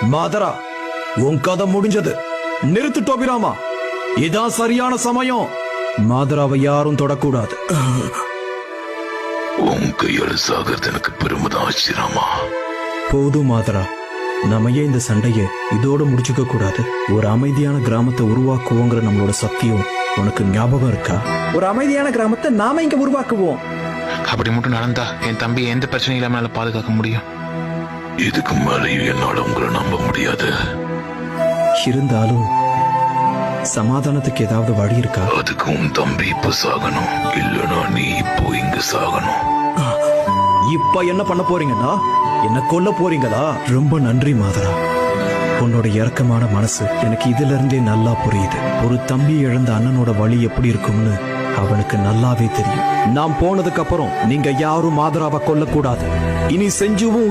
மாதரா, உன் கதை முடிஞ்சது. நிறுத்து டோபிராமா, இதான் சரியான சமயம். மாதராவை யாரும் தொடக்கூடாது. உன் கையால சாகிறது எனக்கு பெருமைதான் ஆச்சிராமா. போதும் மாதரா, நம்ம ஏன் இந்த சண்டையை இதோட முடிச்சுக்க கூடாது? ஒரு அமைதியான கிராமத்தை உருவாக்குவோங்கிற நம்மளோட சத்தியம் உனக்கு ஞாபகம் இருக்கா? ஒரு அமைதியான கிராமத்தை நாம இங்க உருவாக்குவோம். அப்படி மட்டும் நடந்தா என் தம்பி எந்த பிரச்சனையும் இல்லாம பாதுகாக்க முடியும். இதுக்கு மேலேயும் என்னால உங்களை நம்ப முடியாது. இருந்தாலும் சமாதானத்துக்கு ஏதாவது வழி இருக்கா? அதுக்கு உன் தம்பி இப்ப சாகணும், இல்லனா நீ இப்போ இங்க சாகணும். இப்ப என்ன பண்ண போறீங்கன்னா என்ன கொல்ல போறீங்களா? ரொம்ப நன்றி மாதரா, உன்னோட இரக்கமான மனசு எனக்கு இதுல இருந்தே நல்லா புரியுது. ஒரு தம்பி இழந்த அண்ணனோட வழி எப்படி இருக்கும்னு அவனுக்கு நல்லாவே தெரியும். நான் போனதுக்கு அப்புறம் நீங்க யாரும் மாதராவை கொல்லக்கூடாது. இனி செஞ்சுவும்